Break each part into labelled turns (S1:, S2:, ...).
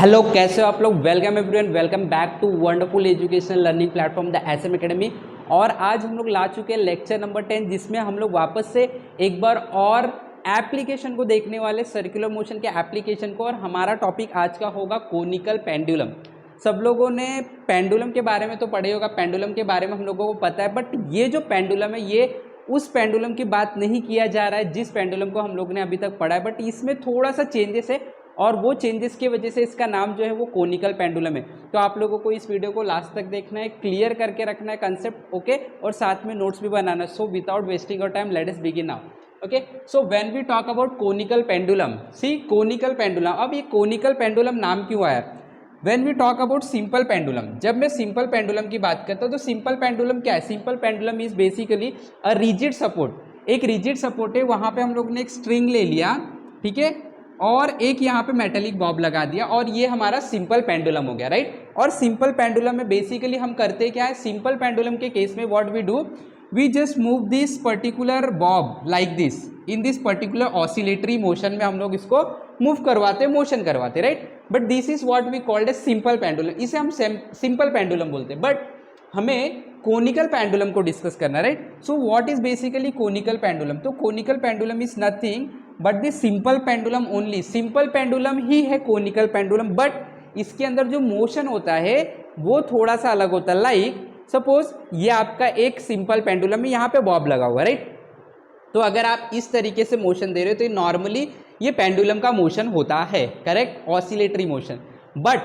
S1: Hello, कैसे हो आप लोग। Welcome everyone, welcome back to wonderful educational learning platform the SM academy. और आज हम लोग ला चुके हैं लेक्चर नंबर 10, जिसमें हम लोग वापस से एक बार और एप्लीकेशन को देखने वाले, सर्कुलर मोशन के एप्लीकेशन को। और हमारा टॉपिक आज का होगा कोनिकल पेंडुलम। सब लोगों ने पेंडुलम के बारे में तो पढ़े होगा, पेंडुलम के बारे में हम लोगों को पता है, बट ये जो पेंडुलम है ये उस पेंडुलम की बात नहीं किया जा रहा है जिस पेंडुलम को हम लोग ने अभी तक पढ़ा है, बट इसमें थोड़ा सा चेंजेस है और वो चेंजेस की वजह से इसका नाम जो है वो कोनिकल पेंडुलम है। तो आप लोगों को इस वीडियो को लास्ट तक देखना है, क्लियर करके रखना है कंसेप्ट, ओके, और साथ में नोट्स भी बनाना है। So without wasting your time let us begin now. Okay, so when we talk about conical pendulum, see conical pendulum. अब ये कोनिकल पेंडुलम नाम क्यों आया? When we talk about simple pendulum, जब मैं सिंपल पेंडुलम की बात करता हूँ तो सिंपल पेंडुलम क्या है? Simple pendulum is basically a rigid support. एक रिजिड सपोर्ट है, वहाँ पे हम लोग ने एक स्ट्रिंग ले लिया, ठीक है, और एक यहाँ पे मेटेलिक बॉब लगा दिया और ये हमारा सिंपल पेंडुलम हो गया, राइट। और सिंपल पेंडुलम में बेसिकली हम करते क्या है? सिंपल पेंडुलम के केस में what we do, we just move this particular bob like this in this particular oscillatory motion में हम लोग इसको मूव करवाते, मोशन करवाते, right. But this is what we called a simple pendulum, इसे हम सिंपल पेंडुलम बोलते हैं। बट हमें कोनिकल पेंडुलम को डिस्कस करना, right. So what is basically conical pendulum? तो conical pendulum is nothing but the simple pendulum only. Simple pendulum ही है कोनिकल पेंडुलम, बट इसके अंदर जो मोशन होता है वो थोड़ा सा अलग होता है। लाइक सपोज ये आपका एक सिंपल पेंडुलम है, यहाँ पे बॉब लगा हुआ है, राइट। तो अगर आप इस तरीके से मोशन दे रहे हो तो नॉर्मली ये पेंडुलम का मोशन होता है, करेक्ट, ऑसिलेटरी मोशन। बट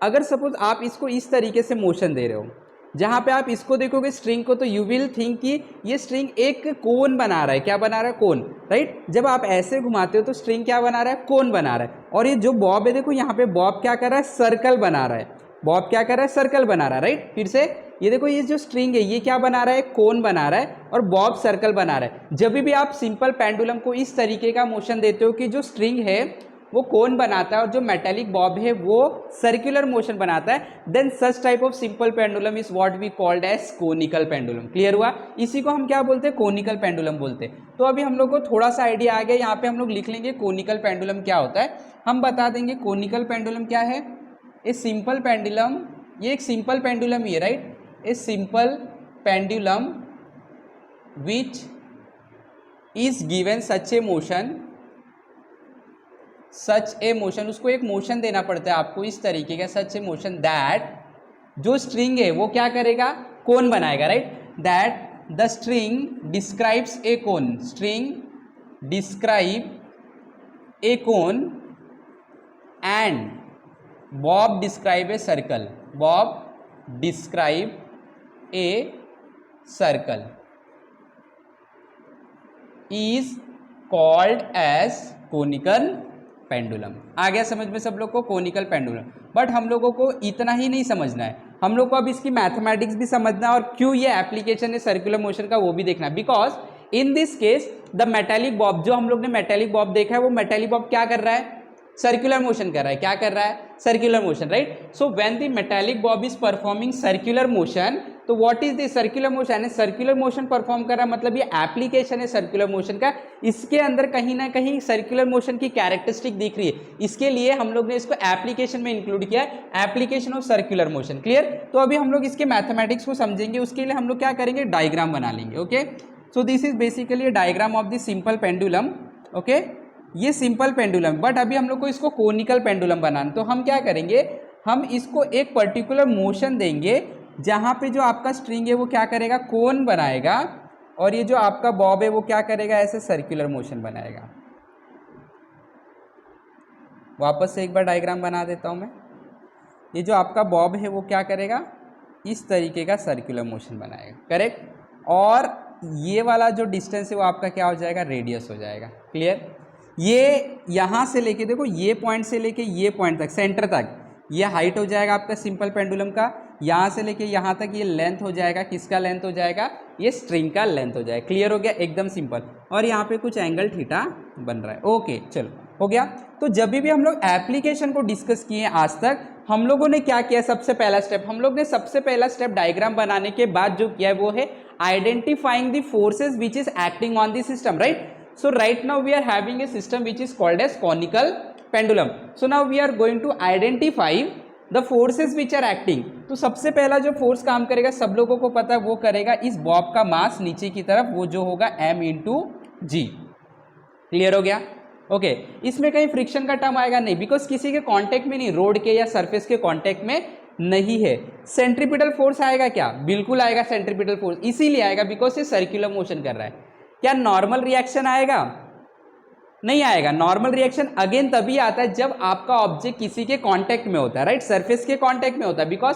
S1: अगर सपोज आप इसको इस तरीके से मोशन दे रहे हो, जहाँ पे आप इसको देखोगे स्ट्रिंग को, तो यू विल थिंक कि ये स्ट्रिंग एक कोन बना रहा है। क्या बना रहा है? कोन, राइट। जब आप ऐसे घुमाते हो तो स्ट्रिंग क्या बना रहा है? कोन बना रहा है। और ये जो बॉब है, देखो यहाँ पे बॉब क्या कर रहा है? सर्कल बना रहा है। बॉब क्या कर रहा है? सर्कल बना रहा है, राइट। फिर से ये देखो, ये जो स्ट्रिंग है ये क्या बना रहा है? कोन बना रहा है और बॉब सर्कल बना रहा है। जब भी आप सिंपल पेंडुलम को इस तरीके का मोशन देते हो कि जो स्ट्रिंग है वो कोन बनाता है और जो मेटेलिक बॉब है वो सर्कुलर मोशन बनाता है, then such type of simple pendulum is what we called as conical pendulum. Clear हुआ? इसी को हम क्या बोलते हैं? कोनिकल पेंडुलम बोलते हैं। तो अभी हम लोग को थोड़ा सा आइडिया आ गया, यहाँ पे हम लोग लिख लेंगे कोनिकल पेंडुलम क्या होता है। हम बता देंगे कोनिकल पेंडुलम क्या है। ए सिंपल पेंडुलम, ये एक सिंपल पेंडुलम ही है, right. A simple pendulum which is given such a motion, such a motion, उसको एक मोशन देना पड़ता है आपको इस तरीके का, सच ए मोशन दैट जो स्ट्रिंग है वो क्या करेगा? कोन बनाएगा, right. That the string describes a cone, string describe a cone and bob describe a circle, bob describe a circle is called as conical pendulum. आ गया समझ में सब लोग को? Conical pendulum. बट हम लोगों को इतना ही नहीं समझना है, हम लोग को अब इसकी मैथमेटिक्स भी समझना है और क्यों ये एप्लीकेशन है सर्कुलर मोशन का वो भी देखना है। Because in this case the metallic Bob, जो हम लोग ने मेटेलिक बॉब देखा है, वो मेटेलिक बॉब क्या कर रहा है? सर्कुलर मोशन कर रहा है। क्या कर रहा है? Circular motion, right. So when the metallic bob is performing circular motion, तो what is the circular motion? Circular motion perform कर रहा है, मतलब ये एप्लीकेशन है सर्कुलर मोशन का। इसके अंदर कहीं ना कहीं सर्कुलर मोशन की कैरेक्टरिस्टिक दिख रही है, इसके लिए हम लोग ने इसको एप्लीकेशन में इंक्लूड किया है, application of circular motion. Clear? तो अभी हम लोग इसके मैथमेटिक्स को समझेंगे, उसके लिए हम लोग क्या करेंगे? डायग्राम बना लेंगे। Okay, so this is basically diagram of the simple pendulum. Okay, ये सिंपल पेंडुलम, बट अभी हम लोग को इसको कोनिकल पेंडुलम बनाना, तो हम क्या करेंगे? हम इसको एक पर्टिकुलर मोशन देंगे जहाँ पे जो आपका स्ट्रिंग है वो क्या करेगा? कोन बनाएगा और ये जो आपका बॉब है वो क्या करेगा? ऐसे सर्कुलर मोशन बनाएगा। वापस से एक बार डायग्राम बना देता हूँ मैं। ये जो आपका बॉब है वो क्या करेगा? इस तरीके का सर्कुलर मोशन बनाएगा, करेक्ट। और ये वाला जो डिस्टेंस है वो आपका क्या हो जाएगा? रेडियस हो जाएगा। क्लियर? ये यहाँ से लेके देखो, ये पॉइंट से लेके ये पॉइंट तक, सेंटर तक, ये हाइट हो जाएगा आपका सिंपल पेंडुलम का। यहाँ से लेके यहाँ तक ये लेंथ हो जाएगा, किसका लेंथ हो जाएगा? ये स्ट्रिंग का लेंथ हो जाएगा। क्लियर हो गया? एकदम सिंपल। और यहाँ पे कुछ एंगल थीटा बन रहा है। ओके, चलो हो गया। तो जब भी हम लोग एप्लीकेशन को डिस्कस किए आज तक, हम लोगों ने क्या किया? सबसे पहला स्टेप, हम लोग ने सबसे पहला स्टेप डायग्राम बनाने के बाद जो किया है वो है identifying the forces which is acting on the system, right. So right now we are having a system which is called as conical pendulum. So now we are going to identify the forces which are acting. तो सबसे पहला जो force काम करेगा सब लोगों को पता है वो करेगा इस बॉब का मास नीचे की तरफ, वो जो होगा m इंटू जी. क्लियर हो गया? ओके. इसमें कहीं फ्रिक्शन का टर्म आएगा नहीं, बिकॉज किसी के कांटेक्ट में नहीं, रोड के या सरफेस के कांटेक्ट में नहीं है. सेंट्रीपिटल फोर्स आएगा क्या? बिल्कुल आएगा सेंट्रीपिटल फोर्स. इसीलिए आएगा बिकॉज ये सर्कुलर मोशन कर रहा है. क्या नॉर्मल रिएक्शन आएगा? नहीं आएगा. नॉर्मल रिएक्शन अगेन तभी आता है जब आपका ऑब्जेक्ट किसी के कांटेक्ट में होता है, राइट? सरफेस के कांटेक्ट में होता है, because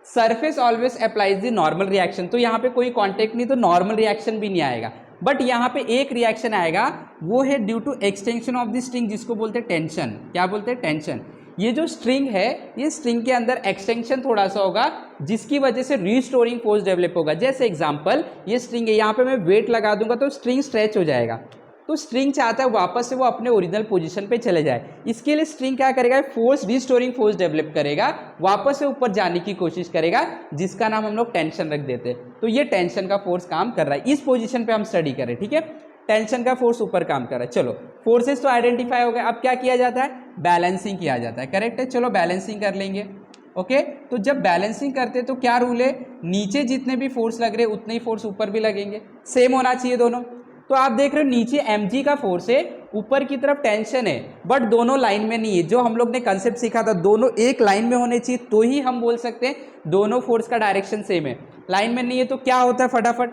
S1: surface always applies the normal reaction. तो यहाँ पे कोई कांटेक्ट नहीं, तो नॉर्मल रिएक्शन भी नहीं आएगा. बट यहाँ पे एक रिएक्शन आएगा, वो है due to extension of the string, जिसको बोलते हैं टेंशन. क्या बोलते हैं? टेंशन. ये जो स्ट्रिंग है, ये स्ट्रिंग के अंदर एक्सटेंशन थोड़ा सा होगा, जिसकी वजह से रीस्टोरिंग फोर्स डेवलप होगा. जैसे एग्जांपल, ये स्ट्रिंग है, यहाँ पे मैं वेट लगा दूंगा तो स्ट्रिंग स्ट्रेच हो जाएगा. तो स्ट्रिंग चाहता है वापस से वो अपने ओरिजिनल पोजीशन पे चले जाए. इसके लिए स्ट्रिंग क्या करेगा? फोर्स, रीस्टोरिंग फोर्स डेवलप करेगा, वापस से ऊपर जाने की कोशिश करेगा, जिसका नाम हम लोग टेंशन रख देते हैं. तो ये टेंशन का फोर्स काम कर रहा है. इस पोजीशन पे हम स्टडी करें, ठीक है? टेंशन का फोर्स ऊपर काम कर रहा है. चलो, फोर्सेस तो आइडेंटिफाई हो गए. अब क्या किया जाता है? बैलेंसिंग किया जाता है. करेक्ट है? चलो बैलेंसिंग कर लेंगे. ओके. तो जब बैलेंसिंग करते हैं तो क्या रूल है? नीचे जितने भी फोर्स लग रहे हैं उतने ही फोर्स ऊपर भी लगेंगे. सेम होना चाहिए दोनों. तो आप देख रहे हो नीचे mg का फोर्स है, ऊपर की तरफ टेंशन है, बट दोनों लाइन में नहीं है. जो हम लोग ने कंसेप्ट सीखा था, दोनों एक लाइन में होने चाहिए, तो ही हम बोल सकते हैं दोनों फोर्स का डायरेक्शन सेम है. लाइन में नहीं है तो क्या होता है? फटाफट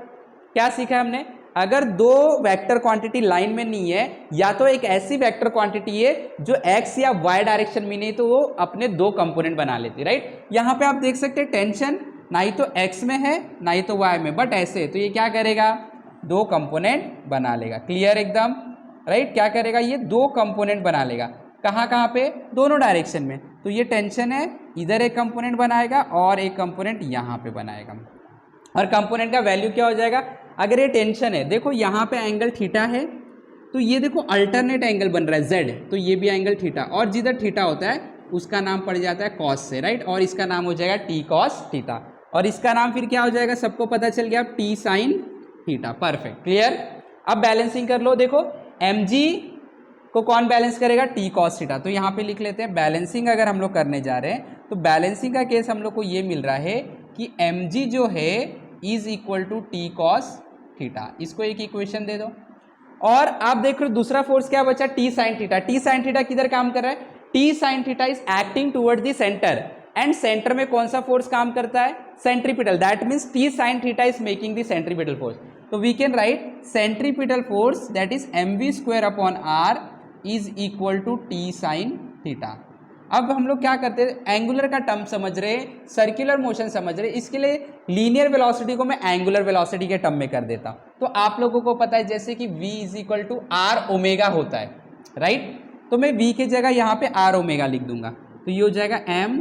S1: क्या सीखा है हमने? अगर दो वेक्टर क्वांटिटी लाइन में नहीं है, या तो एक ऐसी वेक्टर क्वांटिटी है जो x या y डायरेक्शन में नहीं, तो वो अपने दो कंपोनेंट बना लेती है, राइट? यहाँ पे आप देख सकते हैं टेंशन ना ही तो x में है ना ही तो y में, बट ऐसे, तो ये क्या करेगा? दो कंपोनेंट बना लेगा. क्लियर एकदम, राइट? क्या करेगा? ये दो कंपोनेंट बना लेगा. कहाँ कहाँ पे? दोनों डायरेक्शन में. तो ये टेंशन है, इधर एक कंपोनेंट बनाएगा और एक कंपोनेंट यहाँ पे बनाएगा. और कंपोनेंट का वैल्यू क्या हो जाएगा? अगर ये टेंशन है, देखो यहाँ पे एंगल थीटा है, तो ये देखो अल्टरनेट एंगल बन रहा है जेड, तो ये भी एंगल थीटा, और जिधर थीटा होता है उसका नाम पड़ जाता है कॉस से, राइट? और इसका नाम हो जाएगा टी कॉस थीटा, और इसका नाम फिर क्या हो जाएगा? सबको पता चल गया, T sine theta. Perfect, clear. अब बैलेंसिंग कर लो. देखो mg को कौन बैलेंस करेगा? T cos theta. तो यहाँ पे लिख लेते हैं बैलेंसिंग. अगर हम लोग करने जा रहे हैं तो बैलेंसिंग का केस हम लोग को ये मिल रहा है कि mg जो है is equal to T cos theta. इसको एक इक्वेशन दे दो. और आप देख रहे हो दूसरा फोर्स क्या बचा? T sine theta. T sine theta किधर काम कर रहा है? T sine theta is acting toward the centre, and centre में कौन सा फोर्स काम करता है? Centripetal. That means T sine theta is making the centripetal force. तो we can write centripetal force that is mv square upon r is equal to T sine theta. अब हम लोग क्या करते हैं? एंगुलर का टर्म समझ रहे, सर्कुलर मोशन समझ रहे, इसके लिए लीनियर वेलोसिटी को मैं एंगुलर वेलोसिटी के टर्म में कर देता. तो आप लोगों को पता है जैसे कि v is equal to R omega होता है, राइट? तो मैं v की जगह यहाँ पे आर ओमेगा लिख दूंगा. तो ये हो जाएगा m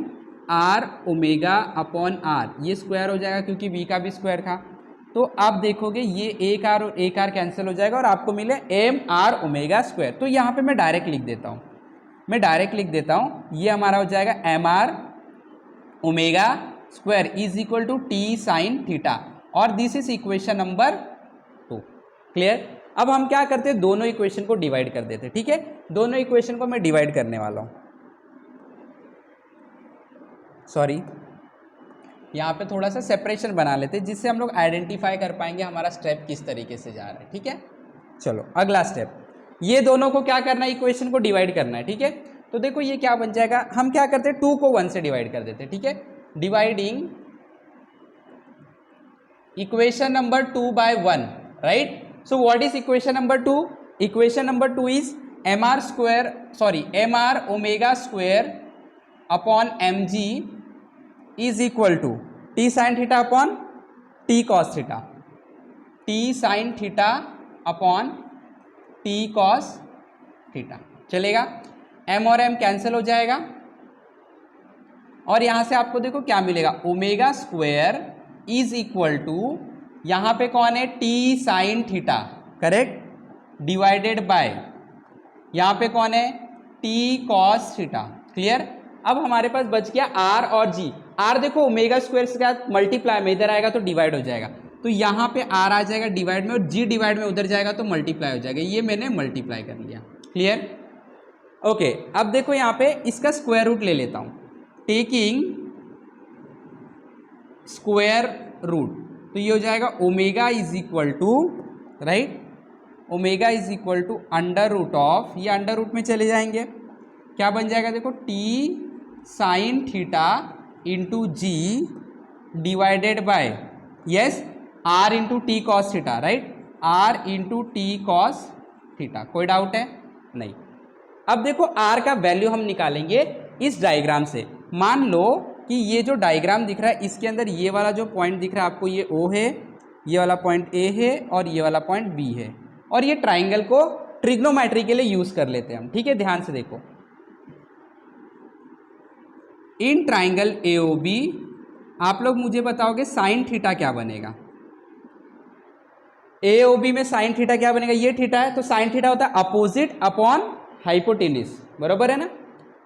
S1: R omega upon R. ये स्क्वायर हो जाएगा क्योंकि v का भी स्क्वायर था. तो आप देखोगे ये एक आर और एक आर कैंसिल हो जाएगा और आपको मिले एम आर ओमेगा स्क्वायर. तो यहाँ पे मैं डायरेक्ट लिख देता हूँ, ये हमारा हो जाएगा M R omega square is equal to T sine theta, और this is equation number 2. Clear. अब हम क्या करते हैं? दोनों इक्वेशन को डिवाइड कर देते हैं. ठीक है, दोनों इक्वेशन को मैं डिवाइड करने वाला हूँ. सॉरी, यहाँ पे थोड़ा सा सेपरेशन बना लेते हैं जिससे हम लोग आइडेंटिफाई कर पाएंगे हमारा स्टेप किस तरीके से जा रहा है. ठीक है, चलो अगला स्टेप, ये दोनों को क्या करना है? इक्वेशन को डिवाइड करना है. ठीक है, तो देखो ये क्या बन जाएगा? हम क्या करते हैं? 2 को 1 से डिवाइड कर देते हैं. ठीक है, dividing equation number 2 by 1, right? So what is equation number 2? Equation number 2 is M R omega square upon M G is equal to T sine theta upon T cos theta. T sine theta upon T cos theta. चलेगा? m और m cancel हो जाएगा, और यहां से आपको देखो क्या मिलेगा? Omega square is equal to, यहां पे कौन है? T sine theta, correct, divided by यहां पे कौन है? T cos theta. क्लियर. अब हमारे पास बच गया r और g. r देखो ओमेगा स्क्वायर से क्या मल्टीप्लाई में इधर आएगा तो डिवाइड हो जाएगा, तो यहाँ पे r आ जाएगा डिवाइड में, और g डिवाइड में उधर जाएगा तो मल्टीप्लाई हो जाएगा. ये मैंने मल्टीप्लाई कर लिया. क्लियर. ओके, अब देखो यहाँ पे इसका स्क्वायर रूट ले लेता हूँ, टेकिंग स्क्वायर रूट, तो ये हो जाएगा omega is equal to, right, omega is equal to under root of, ये अंडर रूट में चले जाएंगे, क्या बन जाएगा देखो, T sine theta into G divided by, yes, R into T cos theta, right, R into T cos theta. कोई doubt है? नहीं। अब देखो आर का वैल्यू हम निकालेंगे इस डायग्राम से। मान लो कि ये जो डायग्राम दिख रहा है इसके अंदर ये वाला जो पॉइंट दिख रहा है आपको, ये ओ है, ये वाला पॉइंट ए है और ये वाला पॉइंट बी है, और ये ट्राइंगल को ट्रिग्नोमेट्री के लिए यूज कर लेते हैं हम, ठीक है। ध्यान से देखो, इन ट्राइंगल एओबी आप लोग मुझे बताओगे साइन थीटा क्या बनेगा। एओबी में साइन थीटा क्या बनेगा, ये थीटा है तो साइन थीटा होता है अपोजिट अपॉन हाइपोटेनिस, बरोबर है ना,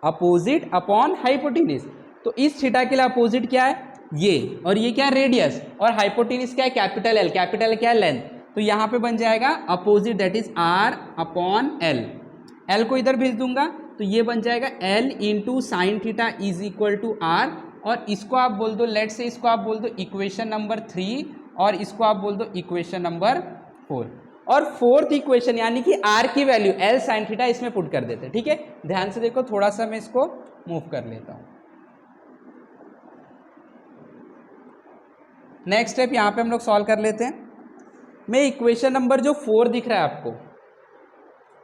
S1: अपोजिट अपॉन हाइपोटेनिस। तो इस थीटा के लिए अपोजिट क्या है, ये, और ये क्या है रेडियस, और हाइपोटेनिस क्या है कैपिटल एल, कैपिटल क्या है लेंथ, तो यहाँ पे बन जाएगा opposite that is R upon L, L को इधर भेज दूंगा तो ये बन जाएगा L into sine theta is equal to R, और इसको आप बोल दो, लेट से इसको आप बोल दो इक्वेशन नंबर 3 और इसको आप बोल दो इक्वेशन नंबर 4, और फोर्थ इक्वेशन यानी कि आर की वैल्यू एल साइन थीटा इसमें पुट कर देते हैं, ठीक है। ध्यान से देखो, थोड़ा सा मैं इसको मूव कर लेता हूं। नेक्स्ट स्टेप यहां पे हम लोग सॉल्व कर लेते हैं। मैं इक्वेशन नंबर जो 4 दिख रहा है आपको,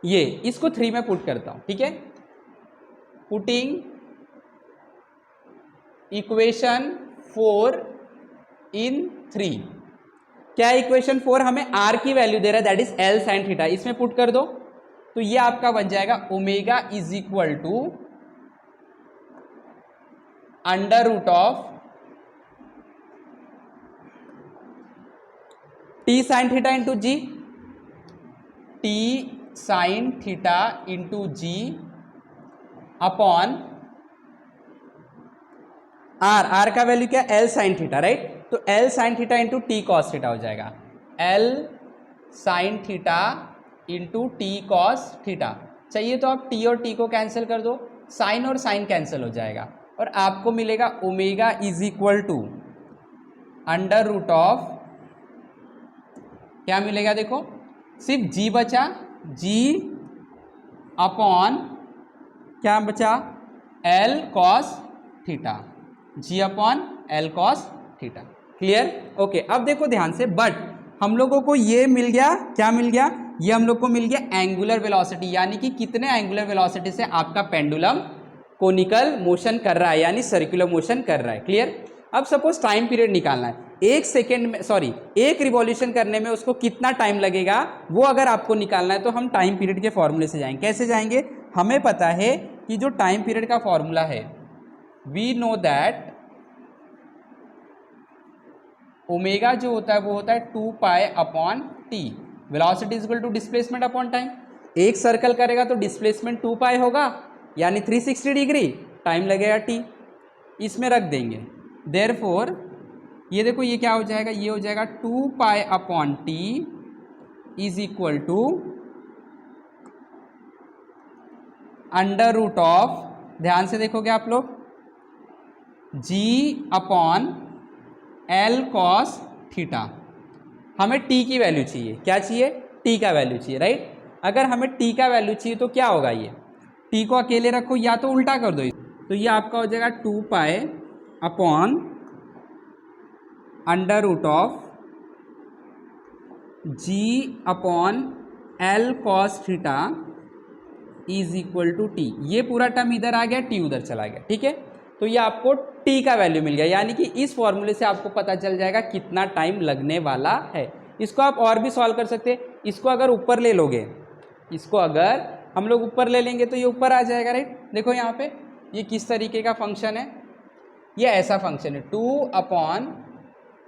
S1: ये इसको 3 में पुट करता हूं, ठीक है। पुटिंग इक्वेशन 4 इन 3, क्या इक्वेशन 4 हमें आर की वैल्यू दे रहा है that is L sine theta, इसमें पुट कर दो तो ये आपका बन जाएगा omega is equal to under root of T sine theta into G, T sine theta into G upon R, R का वैल्यू क्या, एल साइन थीटा, राइट, तो L sine theta into T cos theta हो जाएगा, L sine theta into T cos theta. चाहिए तो आप T और T को कैंसिल कर दो, साइन और साइन कैंसिल हो जाएगा, और आपको मिलेगा omega is equal to under root of, क्या मिलेगा देखो, सिर्फ जी बचा, जी अपॉन क्या बचा, L cos theta, G upon L cos theta. Clear? Okay, अब देखो ध्यान से, बट हम लोगों को ये मिल गया, क्या मिल गया, ये हम लोग को मिल गया एंगुलर वेलोसिटी, यानी कि कितने एंगुलर वेलोसिटी से आपका पेंडुलम कोनिकल मोशन कर रहा है, यानी सर्कुलर मोशन कर रहा है। क्लियर? अब सपोज टाइम पीरियड निकालना है, एक सेकेंड में, सॉरी, एक रिवॉल्यूशन करने में उसको कितना टाइम लगेगा, वो अगर आपको निकालना है तो हम टाइम पीरियड के फॉर्मूले से जाएंगे। कैसे जाएंगे? हमें पता है कि जो टाइम पीरियड का फॉर्मूला है, वी नो दैट ओमेगा जो होता है वो होता है 2 pi upon T, velocity is equal to displacement upon time. एक सर्कल करेगा तो डिस्प्लेसमेंट 2 पाई होगा, यानी 360 डिग्री, टाइम लगेगा टी, इसमें रख देंगे। देयरफॉर ये देखो, ये क्या हो जाएगा, ये हो जाएगा 2 pi upon T is equal to under root of, ध्यान से देखोगे आप लोग, G upon L cos theta. हमें टी की वैल्यू चाहिए, क्या चाहिए, टी का वैल्यू चाहिए, राइट। अगर हमें टी का वैल्यू चाहिए तो क्या होगा, ये टी को अकेले रखो या तो उल्टा कर दो, तो ये आपका हो जाएगा 2 pi upon under root of G upon L cos theta is equal to T. ये पूरा टर्म इधर आ गया, टी उधर चला गया, ठीक है। तो ये आपको टी का वैल्यू मिल गया, यानी कि इस फॉर्मूले से आपको पता चल जाएगा कितना टाइम लगने वाला है। इसको आप और भी सॉल्व कर सकते हैं, इसको अगर ऊपर ले लोगे, इसको अगर हम लोग ऊपर ले लेंगे तो ये ऊपर आ जाएगा, राइट। देखो यहाँ पे ये किस तरीके का फंक्शन है, ये ऐसा फंक्शन है 2 अपॉन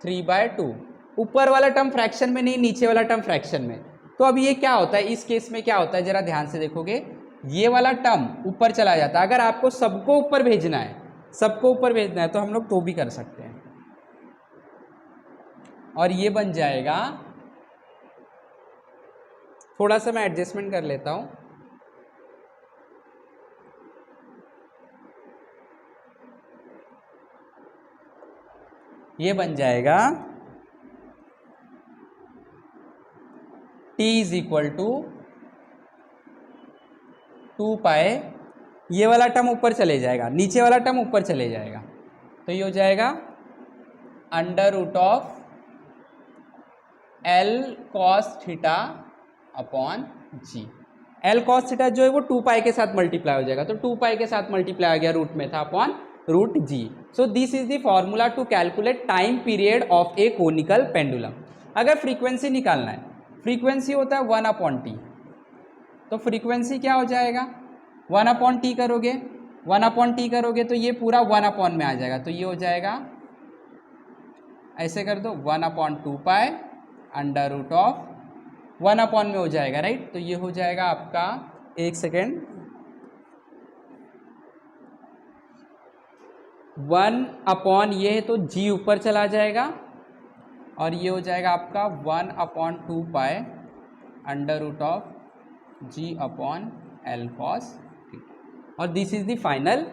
S1: 3/2, ऊपर वाला टर्म फ्रैक्शन में नहीं, नीचे वाला टर्म फ्रैक्शन में। तो अब ये क्या होता है, इस केस में क्या होता है, जरा ध्यान से देखोगे, ये वाला टर्म ऊपर चला जाता है। अगर आपको सबको ऊपर भेजना है, सबको ऊपर भेजना है तो हम लोग तो भी कर सकते हैं, और ये बन जाएगा, थोड़ा सा मैं एडजस्टमेंट कर लेता हूं, ये बन जाएगा t इज इक्वल टू 2 पाए, ये वाला टर्म ऊपर चले जाएगा, नीचे वाला टर्म ऊपर चले जाएगा, तो ये हो जाएगा under root of L cos theta upon G. L cos theta जो है वो 2 पाई के साथ मल्टीप्लाई हो जाएगा, तो 2 पाई के साथ मल्टीप्लाई हो गया, रूट में था, upon root G. So this is the formula to calculate time period of a conical pendulum. अगर फ्रीक्वेंसी निकालना है, फ्रीक्वेंसी होता है 1 अपॉन टी, तो फ्रीक्वेंसी क्या हो जाएगा, 1 अपॉन टी करोगे, 1 अपॉन टी करोगे तो ये पूरा 1 अपॉन में आ जाएगा, तो ये हो जाएगा, ऐसे कर दो, 1 upon 2 pi under root of 1 upon में हो जाएगा, राइट। तो ये हो जाएगा आपका, एक सेकेंड, 1 अपॉन ये है तो जी ऊपर चला जाएगा, और ये हो जाएगा आपका 1 upon 2 pi under root of G upon L cos, और this is the final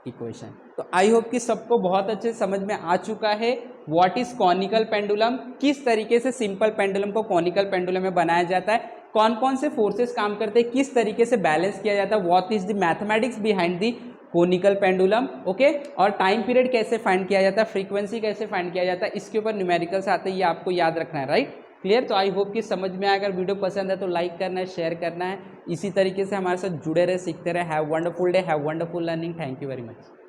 S1: equation. तो आई होप कि सबको बहुत अच्छे समझ में आ चुका है व्हाट इज कॉनिकल पेंडुलम, किस तरीके से सिंपल पेंडुलम को कॉनिकल पेंडुलम में बनाया जाता है, कौन कौन से फोर्सेस काम करते हैं, किस तरीके से बैलेंस किया जाता है, what is the mathematics behind the conical pendulum, okay. और टाइम पीरियड कैसे फाइंड किया जाता है, फ्रीक्वेंसी कैसे फाइंड किया जाता है, इसके ऊपर न्यूमेरिकल्स आते हैं, ये आपको याद रखना है, राइट। क्लियर। तो आई होप कि समझ में आया। अगर वीडियो पसंद है तो लाइक करना है, शेयर करना है, इसी तरीके से हमारे साथ जुड़े रहे, सीखते रहे। Have wonderful day, have wonderful learning. Thank you very much.